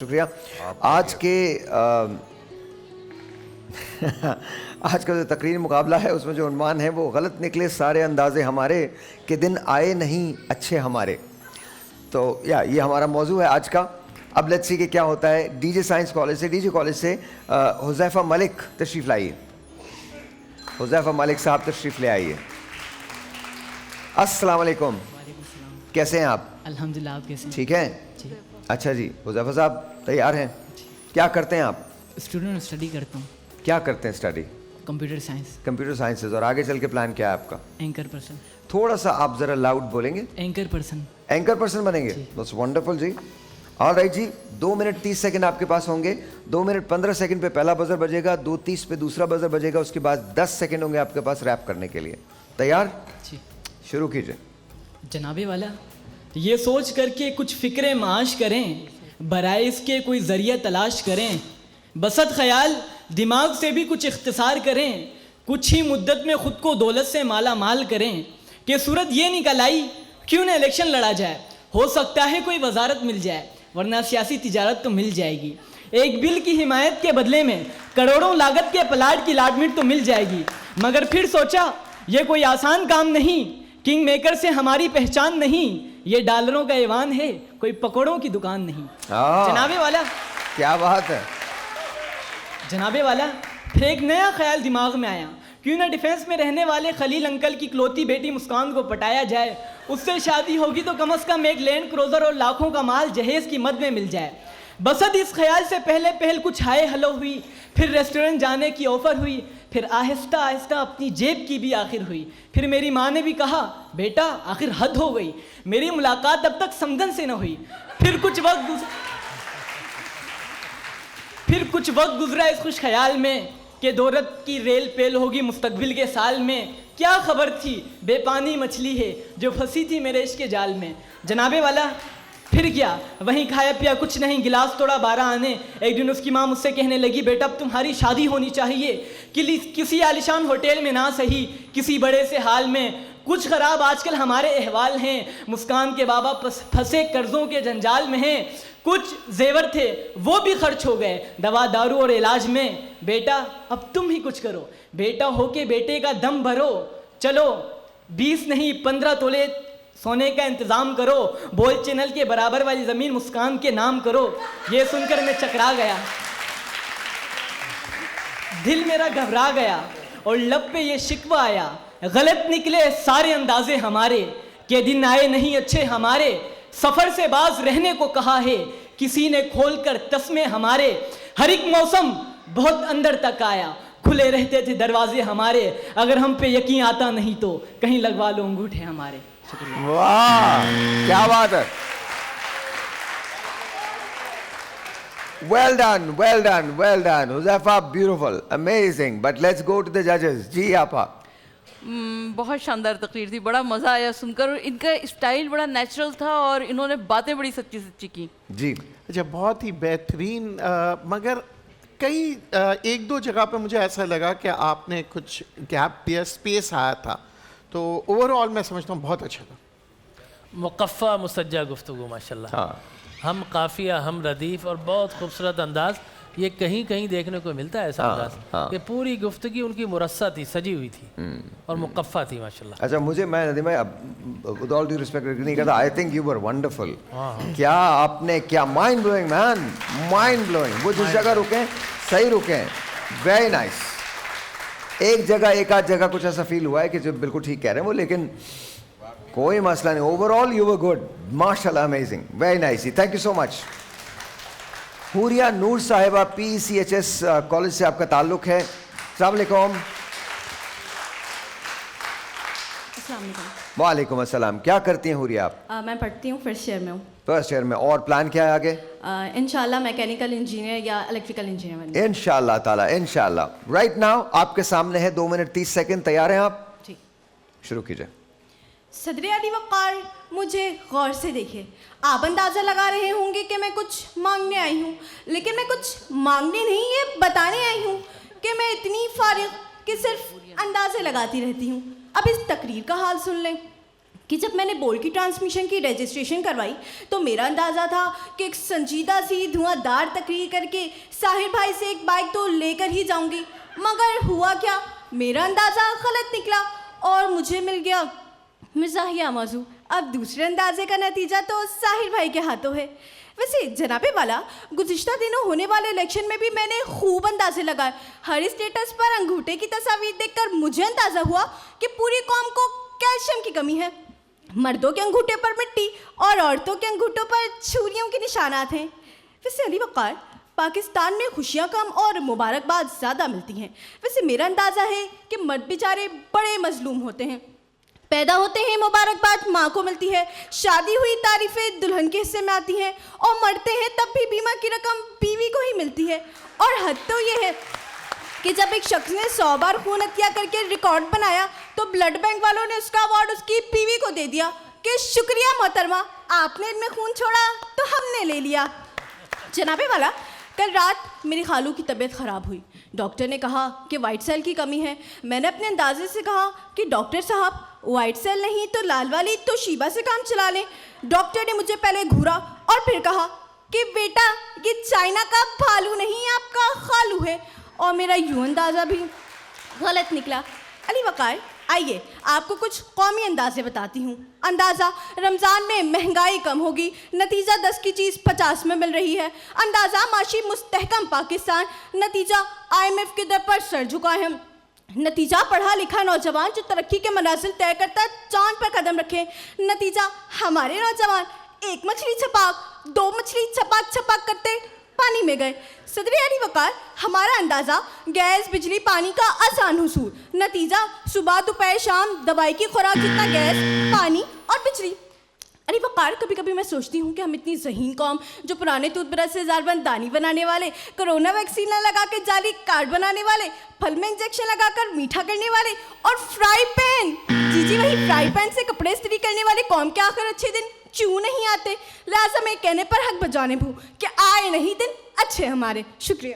شکریہ. آج کا جو تقریری مقابلہ ہے اس میں جو عنوان ہے وہ غلط نکلے سارے اندازے ہمارے کہ دن آئے نہیں اچھے ہمارے. تو یہ ہمارا موضوع ہے آج کا. اب لیٹس سی کہ کیا ہوتا ہے. ڈی جے سائنس کالج سے حذیفہ ملک تشریف لائیے. حذیفہ ملک صاحب تشریف لے آئیے. السلام علیکم. کیسے ہیں آپ؟ الحمدللہ. آپ کیسے ہیں؟ ٹھیک ہیں. اچھا جی. حذیفہ صاحب تیار ہیں؟ کیا کرتے ہیں آپ؟ اسٹوڈنٹ اسٹڈی کرتا ہوں. کیا کرتے ہیں study? Computer science. Computer sciences. اور آگے چل کے پلان کیا ہے آپ کا؟ Anchor person. تھوڑا سا آپ ذرا لاؤڈ بولیں گے. Anchor person. اینکر پرسن بنیں گے. بس ونڈرفل جی. آل رائٹ جی. 2 منٹ 30 سیکنڈ آپ کے پاس ہوں گے. 2 منٹ 15 سیکنڈ پہ پہلا بزر بجے گا. 2:30 پہ دوسرا بزر بجے گا. اس کے بعد 10 سیکنڈ ہوں گے آپ کے پاس ریپ کرنے کے لیے. تیار؟ جی. شروع کیجیے. جناب والا یہ سوچ کر کے کچھ فکر معاش کریں, برائے اس کے کوئی ذریعہ تلاش کریں. بسط خیال دماغ سے بھی کچھ اختصار کریں. کچھ ہی مدت میں خود کو دولت سے مالا مال کریں کہ صورت یہ نکل آئی کیوں نہ الیکشن لڑا جائے. ہو سکتا ہے کوئی وزارت مل جائے ورنہ سیاسی تجارت تو مل جائے گی. ایک بل کی حمایت کے بدلے میں کروڑوں لاگت کے پلاٹ کی الاٹمنٹ تو مل جائے گی. مگر پھر سوچا یہ کوئی آسان کام نہیں. کنگ میکر سے ہماری پہچان نہیں. یہ ڈالروں کا ایوان ہے کوئی پکوڑوں کی دکان نہیں. جناب والا کیا بات ہے. جناب والا پھر ایک نیا خیال دماغ میں آیا. کیوں نہ ڈیفینس میں رہنے والے خلیل انکل کی کلوتی بیٹی مسکان کو پٹایا جائے. اس سے شادی ہوگی تو کم از کم ایک لینڈ کروزر اور لاکھوں کا مال جہیز کی مد میں مل جائے. بسط اس خیال سے پہل کچھ ہائے ہلو ہوئی. پھر ریسٹورنٹ جانے کی آفر ہوئی. پھر آہستہ آہستہ اپنی جیب کی بھی آخر ہوئی. پھر میری ماں نے بھی کہا بیٹا آخر حد ہو گئی. میری ملاقات اب تک سمدن سے نہ ہوئی. پھر کچھ وقت گزرا اس خوش خیال میں کہ دولت کی ریل پیل ہوگی مستقبل کے سال میں. کیا خبر تھی بے پانی مچھلی ہے جو پھنسی تھی میرے عشق کے جال میں. جناب والا پھر کیا وہیں کھایا پیا کچھ نہیں گلاس توڑا 12 آنے. ایک دن اس کی ماں مجھ سے کہنے لگی بیٹا اب تمہاری شادی ہونی چاہیے. کسی عالیشان ہوٹل میں نہ سہی کسی بڑے سے حال میں. کچھ خراب آج کل ہمارے احوال ہیں. مسکان کے بابا پھنسے قرضوں کے جنجال میں ہیں. کچھ زیور تھے وہ بھی خرچ ہو گئے دوا دارو اور علاج میں. بیٹا اب تم ہی کچھ کرو. بیٹا ہو کے بیٹے کا دم بھرو. چلو 20 نہیں 15 تولے سونے کا انتظام کرو. بول چینل کے برابر والی زمین مسکان کے نام کرو. یہ سن کر میں چکرا گیا. دل میرا گھبرا گیا اور لب پہ یہ شکوہ آیا غلط نکلے سارے اندازے ہمارے کہ دن آئے نہیں اچھے ہمارے. سفر سے باز رہنے کو کہا ہے کسی نے کھول کر تسمے ہمارے. ہر ایک موسم بہت اندر تک آیا کھلے رہتے تھے دروازے ہمارے. اگر ہم پہ یقین آتا نہیں تو کہیں لگوا لو انگوٹھے ہمارے. شکریہ. واہ کیا بات ہے. Well done. Huzaifa beautiful, amazing. But let's go to the judges. جی آپا. بہت شاندار تقریر تھی. بڑا مزہ آیا سن کر. ان کا اسٹائل بڑا نیچرل تھا اور انہوں نے باتیں بڑی سچی سچی کی. جی اچھا بہت ہی بہترین. مگر کئی 1-2 جگہ پہ مجھے ایسا لگا کہ آپ نے کچھ گیپ دیا, اسپیس آیا تھا. تو اوور آل میں سمجھتا ہوں بہت اچھا تھا. مقفع مسجع گفتگو ماشاء اللہ. ہم قافیہ ہم ردیف اور بہت خوبصورت انداز. یہ کہیں کہیں دیکھنے کو ملتا ہے ایسا انداز کہ پوری گفتگی ان کی مرصع تھی سجی ہوئی تھی اور مقفع تھی ماشاء اللہ. اچھا میں ندیم بھائی ود آل ڈیو ریسپیکٹ نہیں کرتا. I think you were wonderful. کیا آپ نے کیا مائنڈ بلوئنگ مین, مائنڈ بلوئنگ. وہ جس جگہ رکیں صحیح رکیں. Very nice. ایک آدھ جگہ کچھ ایسا فیل ہوا ہے کہ جو بالکل ٹھیک کہہ رہے ہیں وہ, لیکن کوئی مسئلہ نہیں. Overall you are good ماشاء اللہ. Amazing. Very nice. Thank you so much. Hooria Noor صاحبہ PCHS کالج سے آپ کا تعلق ہے. السلام علیکم. السلام علیکم. وعلیکم السلام. کیا کرتی ہیں حوریہ آپ؟ میں پڑھتی ہوں فرسٹ ایئر میں ہوں. فرسٹ ایئر میں. اور پلان کیا ہے آگے؟ انشاءاللہ میکینیکل انجینئر یا الیکٹریکل انجینئر بننا. انشاءاللہ تعالیٰ انشاءاللہ. رائٹ ناؤ آپ کے سامنے ہے 2 منٹ 30 سیکنڈ. تیار ہیں آپ؟ جی. شروع کیجئے. صدر علی وقار مجھے غور سے دیکھے. آپ اندازہ لگا رہے ہوں گے کہ میں کچھ مانگنے آئی ہوں, لیکن میں کچھ مانگنے نہیں یہ بتانے آئی ہوں کہ میں اتنی فارغ کہ صرف اندازے لگاتی رہتی ہوں. اب اس تقریر کا حال سن لیں. کہ جب میں نے بول کی ٹرانسمیشن کی رجسٹریشن کروائی تو میرا اندازہ تھا کہ ایک سنجیدہ سی دھواں دار تقریر کر کے ساحر بھائی سے ایک بائک تو لے کر ہی جاؤں گی، مگر ہوا کیا، میرا اندازہ غلط نکلا اور مجھے مل گیا مزاحیہ موضوع۔ اب دوسرے اندازے کا نتیجہ تو ساحر بھائی کے ہاتھوں ہے۔ ویسے جناب والا، گزشتہ دنوں ہونے والے الیکشن میں بھی میں نے خوب اندازے لگائے۔ ہر اسٹیٹس پر انگوٹھے کی تصاویر دیکھ کر مجھے اندازہ ہوا کہ پوری قوم کو کیلشیم کی کمی ہے۔ مردوں کے انگوٹھے پر مٹی اور عورتوں کے انگوٹھوں پر چھریوں کے نشانات ہیں۔ ویسے علی وقار، پاکستان میں خوشیاں کم اور مبارکباد زیادہ ملتی ہیں۔ ویسے میرا اندازہ ہے کہ مرد بیچارے بڑے مظلوم ہوتے ہیں، پیدا ہوتے ہیں مبارکباد ماں کو ملتی ہے، شادی ہوئی تعریفیں دلہن کے حصے میں آتی ہیں، اور مرتے ہیں تب بھی بیمہ کی رقم بیوی کو ہی ملتی ہے۔ اور حد تو یہ ہے کہ جب ایک شخص نے 100 بار خون عطیہ کر کے ریکارڈ بنایا تو بلڈ بینک والوں نے اس کا ایوارڈ اس کی بیوی کو دے دیا کہ شکریہ محترمہ، آپ نے ان میں خون چھوڑا تو ہم نے لے لیا۔ جناب والا، کل رات میری خالو کی طبیعت خراب ہوئی، ڈاکٹر نے کہا کہ وائٹ سیل کی کمی ہے۔ میں نے اپنے اندازے سے کہا کہ ڈاکٹر صاحب، وائٹ سیل نہیں تو لال والی تو شیبہ سے کام چلا لیں۔ ڈاکٹر نے مجھے پہلے گھورا اور پھر کہا کہ بیٹا، یہ چائنا کا بھالو نہیں، آپ کا خالو ہے، اور میرا یوں اندازہ بھی غلط نکلا۔ علی وقار، آئیے آپ کو کچھ قومی اندازے بتاتی ہوں۔ اندازہ، رمضان میں مہنگائی کم ہوگی، نتیجہ 10 کی چیز 50 میں مل رہی ہے۔ اندازہ، معاشی مستحکم پاکستان، نتیجہ IMF کے در پر سر جھکائے ہیں۔ نتیجہ، پڑھا لکھا نوجوان جو ترقی کے منازل طے کرتا ہے چاند پر قدم رکھے۔ نتیجہ، ہمارے نوجوان ایک مچھلی چھپاک 2 مچھلی چھپاک چھپاک کرتے پانی میں گئے۔ صدر علی وقار، ہمارا اندازہ، گیس، بجلی، پانی کا آسان حصول، نتیجہ صبح دوپہر شام دوائی کی خوراک جتنا گیس، پانی اور بجلی۔ علی وقار، کبھی کبھی میں سوچتی ہوں کہ ہم اتنی ذہین قوم جو پرانے ٹوتھ برش سے زاربند دانی بنانے والے، کرونا ویکسین لگا کے جعلی کارڈ بنانے والے، پھل میں انجیکشن لگا کر میٹھا کرنے والے، اور فرائی پین، جی وہی فرائی پین سے کپڑے استری کرنے والے قوم کے آخر اچھے دن کیوں نہیں آتے؟ لہٰذا میں کہنے پر حق بجانے ہوں کہ آئے نہیں دن اچھے ہمارے۔ شکریہ۔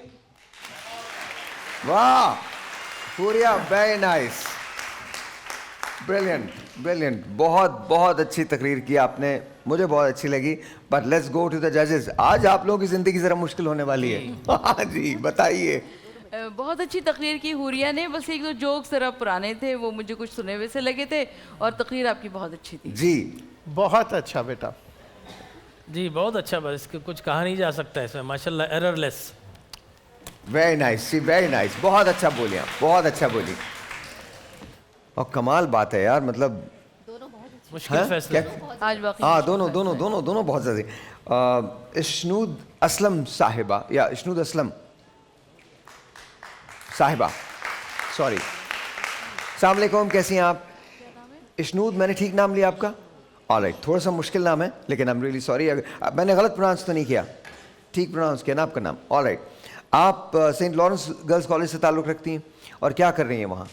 واہ پوریا، ویری نائس، بریلینٹ بریلینٹ، بہت بہت اچھی تقریر کی آپ نے، مجھے بہت اچھی لگی۔ But let's go to the ججز۔ آج آپ لوگوں کی زندگی ذرا مشکل ہونے والی ہے۔ جی بتائیے۔ بہت اچھی تقریر کی حوریہ نے، بس 1-2 جوکس ذرا پرانے تھے، وہ مجھے کچھ سنے ہوئے سے لگے تھے، اور تقریر آپ کی بہت اچھی تھی۔ جی بہت اچھا بیٹا، جی بہت اچھا، بس اس کے کچھ کہا نہیں جا سکتا اس میں، ماشاء اللہ ایرر لیس۔ ویری نائس جی، ویری نائس، بہت اچھا بولی آپ، بہت اچھا بولی، اور کمال بات ہے یار، مطلب مشکل فیصلہ آج باقی ہاں دونوں بہت زیادہ۔ اشنود اسلم صاحبہ یا اشنود اسلم صاحبہ، سوری، السلام علیکم، کیسی ہیں آپ؟ اشنود، میں نے ٹھیک نام لیا آپ کا؟ آلرائٹ، تھوڑا سا مشکل نام ہے لیکن آئی ایم ریئلی سوری، میں نے غلط پروناؤنس تو نہیں کیا، ٹھیک پروناؤنس کیا نا آپ کا نام؟ آلرائٹ، آپ سینٹ لارنس گرلز کالج سے تعلق رکھتی ہیں اور کیا کر رہی ہیں وہاں؟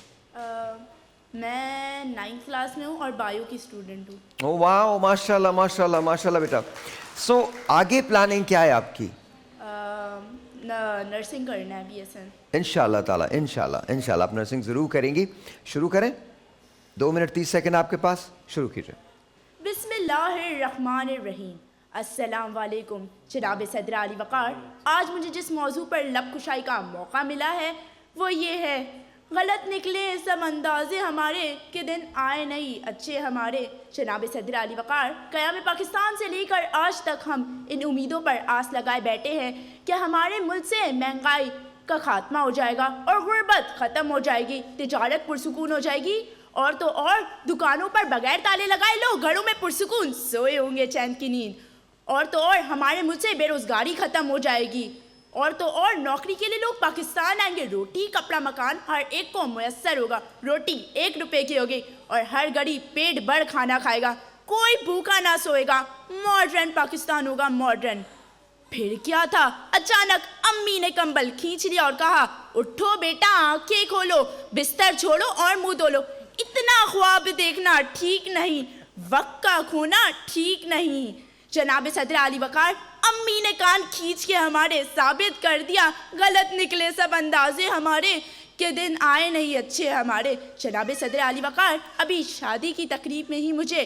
میں 9th کلاس میں ہوں اور بایو کی اسٹوڈنٹ ہوں۔ او واو، ماشاء اللہ ماشاء اللہ ماشاء اللہ بیٹا۔ سو آگے پلاننگ کیا ہے آپ کی؟ نرسنگ کرنا ہے BSN۔ ان شاء اللہ تعالیٰ، ان شاء اللہ آپ نرسنگ ضرور کریں گی۔ شروع کریں، 2 منٹ 30 سیکنڈ آپ کے پاس، شروع کیجیے۔ بسم اللہ الرحمن الرحیم۔ السلام علیکم جناب صدر علی وقار، آج مجھے جس موضوع پر لب کشائی کا موقع ملا ہے وہ یہ ہے، غلط نکلے سب اندازے ہمارے کہ دن آئے نہیں اچھے ہمارے۔ جناب صدر علی وقار، قیام پاکستان سے لے کر آج تک ہم ان امیدوں پر آس لگائے بیٹھے ہیں کہ ہمارے ملک سے مہنگائی کا خاتمہ ہو جائے گا اور غربت ختم ہو جائے گی، تجارت پرسکون ہو جائے گی، اور تو اور دکانوں پر بغیر تالے لگائے لوگ گھروں میں پرسکون سوئے ہوں گے چین کی نیند، اور تو اور ہمارے ملک سے بے روزگاری ختم ہو جائے گی، اور تو اور نوکری کے لیے لوگ پاکستان آئیں گے، روٹی کپڑا مکان ہر ایک کو میسر ہوگا، روٹی 1 روپے کی ہوگی اور ہر غریب پیٹ بھر کھانا کھائے گا، کوئی بھوکا نہ سوئے گا، ماڈرن پاکستان ہوگا، ماڈرن۔ پھر کیا تھا، اچانک امی نے کمبل کھینچ لیا اور کہا، اٹھو بیٹا آنکھیں کھولو، بستر چھوڑو اور منہ دھو لو، اتنا خواب دیکھنا ٹھیک نہیں، وقت کا کھونا ٹھیک نہیں۔ جناب صدر علی وقار، امی نے کان کھینچ کے ہمارے ثابت کر دیا، غلط نکلے سب اندازے ہمارے کہ دن آئے نہیں اچھے ہمارے۔ جناب صدر علی وقار، ابھی شادی کی تقریب میں ہی مجھے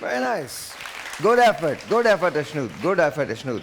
Very nice. Good effort Ashnood, good effort Ashnood.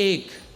1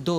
2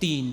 3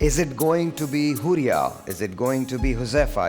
Is it going to be Huria? Is it going to be Huzaifa?